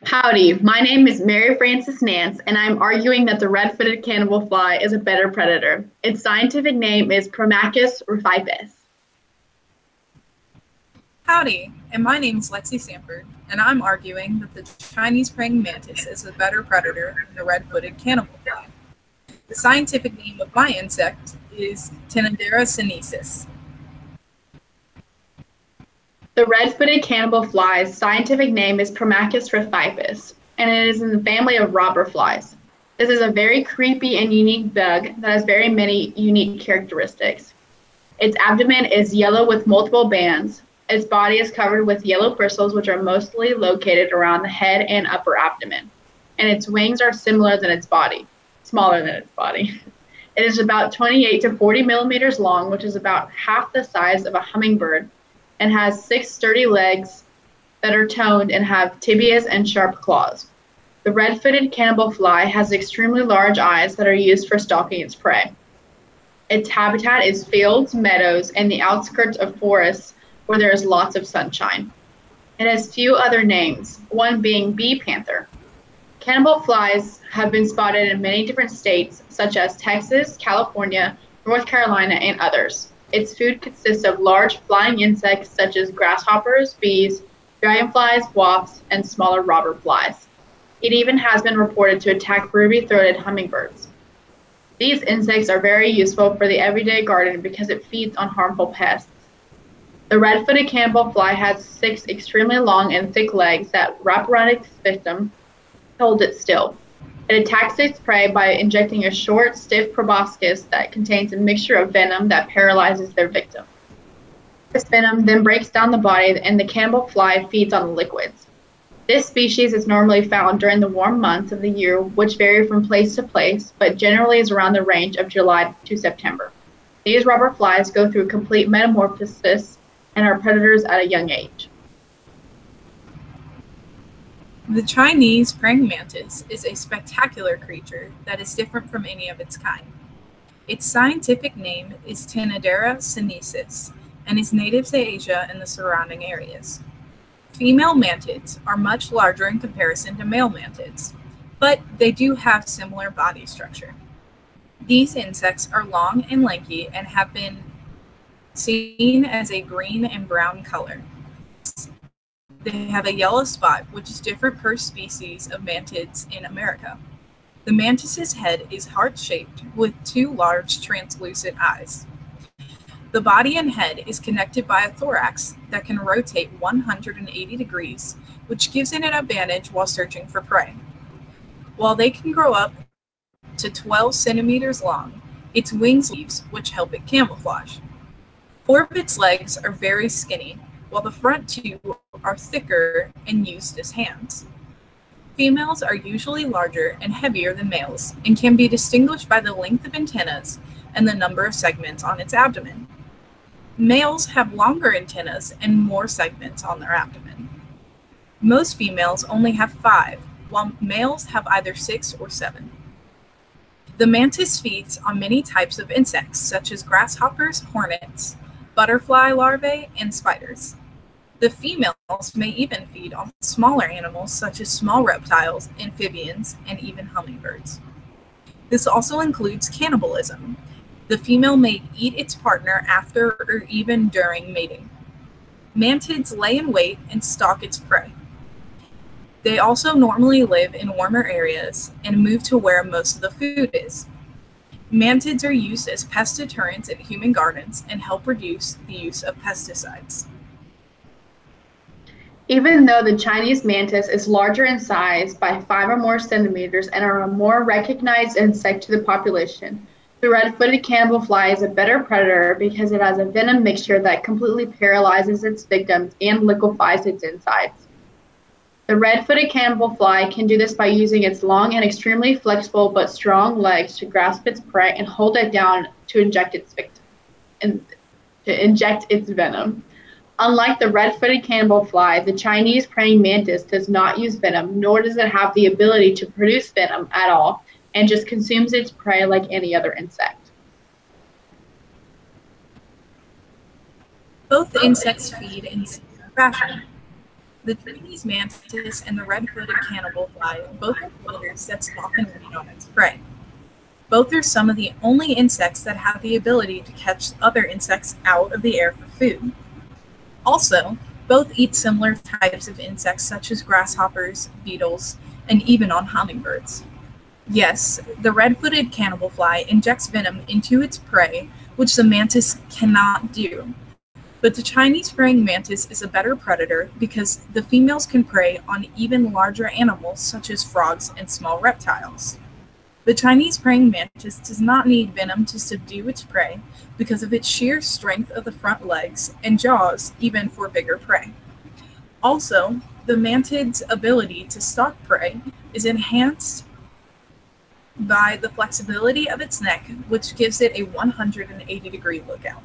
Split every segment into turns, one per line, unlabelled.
Howdy, my name is Mary Frances Nance, and I'm arguing that the red-footed cannibal fly is a better predator. Its scientific name is Promachus rufipes.
Howdy, and my name's Lexi Sanford, and I'm arguing that the Chinese praying mantis is a better predator than the red-footed cannibalfly. The scientific name of my insect is Tinidera sinensis.
The red-footed cannibal fly's scientific name is Promachus rufipes, and it is in the family of robber flies. This is a very creepy and unique bug that has very many unique characteristics. Its abdomen is yellow with multiple bands. Its body is covered with yellow bristles, which are mostly located around the head and upper abdomen. And its wings are smaller than its body. It is about 28 to 40 millimeters long, which is about half the size of a hummingbird, and has 6 sturdy legs that are toned and have tibias and sharp claws. The red-footed cannibal fly has extremely large eyes that are used for stalking its prey. Its habitat is fields, meadows, and the outskirts of forests where there is lots of sunshine. It has few other names, one being bee panther. Cannibal flies have been spotted in many different states, such as Texas, California, North Carolina, and others. Its food consists of large flying insects such as grasshoppers, bees, dragonflies, wasps, and smaller robber flies. It even has been reported to attack ruby-throated hummingbirds. These insects are very useful for the everyday garden because it feeds on harmful pests. The red-footed cannibal fly has 6 extremely long and thick legs that wrap around its victim, hold it still. It attacks its prey by injecting a short, stiff proboscis that contains a mixture of venom that paralyzes their victim. This venom then breaks down the body, and the cannibal fly feeds on the liquids. This species is normally found during the warm months of the year, which vary from place to place, but generally is around the range of July to September. These robber flies go through complete metamorphosis and are predators at a young age.
The Chinese praying mantis is a spectacular creature that is different from any of its kind. Its scientific name is Tinidera sinensis and is native to Asia and the surrounding areas. Female mantids are much larger in comparison to male mantids, but they do have similar body structure. These insects are long and lanky and have been seen as a green and brown color. They have a yellow spot, which is different per species of mantids in America. The mantis's head is heart-shaped with 2 large translucent eyes. The body and head is connected by a thorax that can rotate 180 degrees, which gives it an advantage while searching for prey. While they can grow up to 12 centimeters long, its wings leaves, which help it camouflage. 4 of its legs are very skinny, while the front 2 are thicker and used as hands. Females are usually larger and heavier than males and can be distinguished by the length of antennas and the number of segments on its abdomen. Males have longer antennas and more segments on their abdomen. Most females only have 5, while males have either 6 or 7. The mantis feeds on many types of insects, such as grasshoppers, hornets, butterfly larvae, and spiders. The females may even feed on smaller animals such as small reptiles, amphibians, and even hummingbirds. This also includes cannibalism. The female may eat its partner after or even during mating. Mantids lay in wait and stalk its prey. They also normally live in warmer areas and move to where most of the food is. Mantids are used as pest deterrents in human gardens and help reduce the use of pesticides.
Even though the Chinese mantis is larger in size by 5 or more centimeters and are a more recognized insect to the population, the red-footed cannibal fly is a better predator because it has a venom mixture that completely paralyzes its victims and liquefies its insides. The red-footed cannibal fly can do this by using its long and extremely flexible but strong legs to grasp its prey and hold it down to inject its victim and to inject its venom. Unlike the red-footed cannibal fly, the Chinese praying mantis does not use venom, nor does it have the ability to produce venom at all, and just consumes its prey like any other insect.
Both insects feed in similar fashion. The Chinese mantis and the red-footed cannibalfly both are predators that stalk and feed on its prey. Both are some of the only insects that have the ability to catch other insects out of the air for food. Also, both eat similar types of insects such as grasshoppers, beetles, and even on hummingbirds. Yes, the red-footed cannibalfly injects venom into its prey, which the mantis cannot do. But the Chinese praying mantis is a better predator because the females can prey on even larger animals such as frogs and small reptiles. The Chinese praying mantis does not need venom to subdue its prey because of its sheer strength of the front legs and jaws, even for bigger prey. Also, the mantid's ability to stalk prey is enhanced by the flexibility of its neck, which gives it a 180-degree lookout.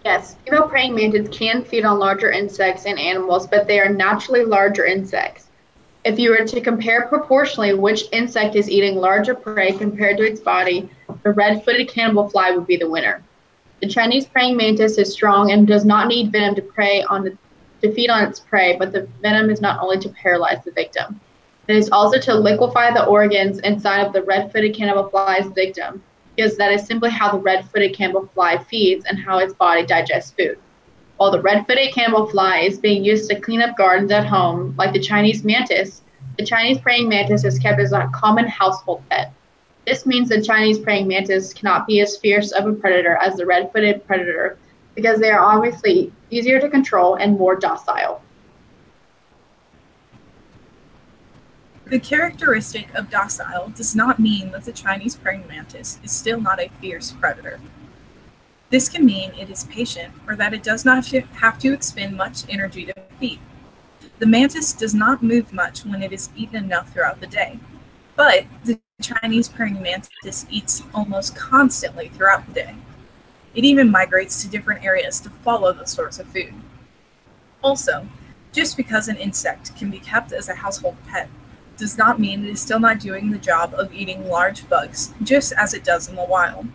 Yes, female praying mantids can feed on larger insects and animals, but they are naturally larger insects. If you were to compare proportionally which insect is eating larger prey compared to its body, the red-footed cannibalfly would be the winner. The Chinese praying mantis is strong and does not need venom to feed on its prey, but the venom is not only to paralyze the victim. It is also to liquefy the organs inside of the red-footed cannibalfly's victim, because that is simply how the red-footed cannibalfly feeds and how its body digests food. While the red-footed cannibalfly is being used to clean up gardens at home, like the Chinese mantis, the Chinese praying mantis is kept as a common household pet. This means the Chinese praying mantis cannot be as fierce of a predator as the red-footed predator because they are obviously easier to control and more docile.
The characteristic of docile does not mean that the Chinese praying mantis is still not a fierce predator. This can mean it is patient or that it does not have to expend much energy to feed. The mantis does not move much when it is eaten enough throughout the day, but the Chinese praying mantis eats almost constantly throughout the day. It even migrates to different areas to follow the source of food. Also, just because an insect can be kept as a household pet does not mean it is still not doing the job of eating large bugs, just as it does in the wild.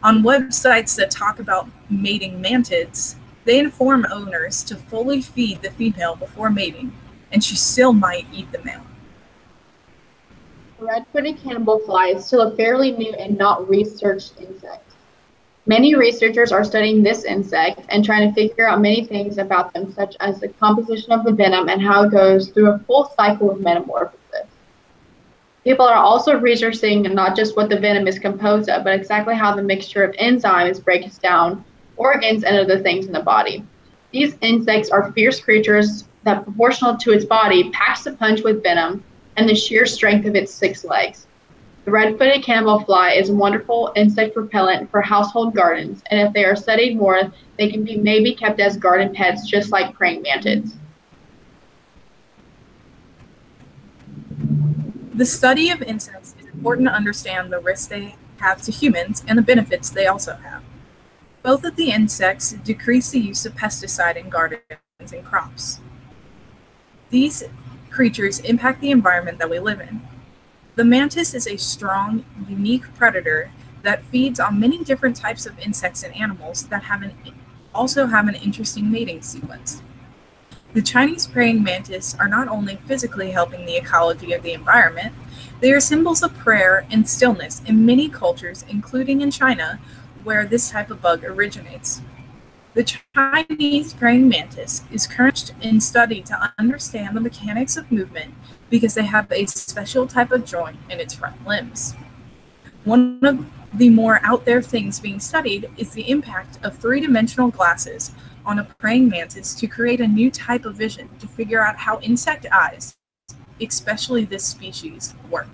On websites that talk about mating mantids, they inform owners to fully feed the female before mating, and she still might eat the male.
The red-footed cannibalfly is still a fairly new and not researched insect. Many researchers are studying this insect and trying to figure out many things about them, such as the composition of the venom and how it goes through a full cycle of metamorphosis. People are also researching not just what the venom is composed of, but exactly how the mixture of enzymes breaks down organs and other things in the body. These insects are fierce creatures that, proportional to its body, packs a punch with venom and the sheer strength of its 6 legs. The red-footed cannibalfly is a wonderful insect repellent for household gardens, and if they are studied more, they can be maybe kept as garden pets just like praying mantids.
The study of insects is important to understand the risks they have to humans and the benefits they also have. Both of the insects decrease the use of pesticide in gardens and crops. These creatures impact the environment that we live in. The mantis is a strong, unique predator that feeds on many different types of insects and animals that also have an interesting mating sequence. The Chinese praying mantis are not only physically helping the ecology of the environment, they are symbols of prayer and stillness in many cultures, including in China, where this type of bug originates. The Chinese praying mantis is currently in study to understand the mechanics of movement because they have a special type of joint in its front limbs. One of the more out there things being studied is the impact of 3-dimensional glasses on a praying mantis to create a new type of vision to figure out how insect eyes, especially this species, work.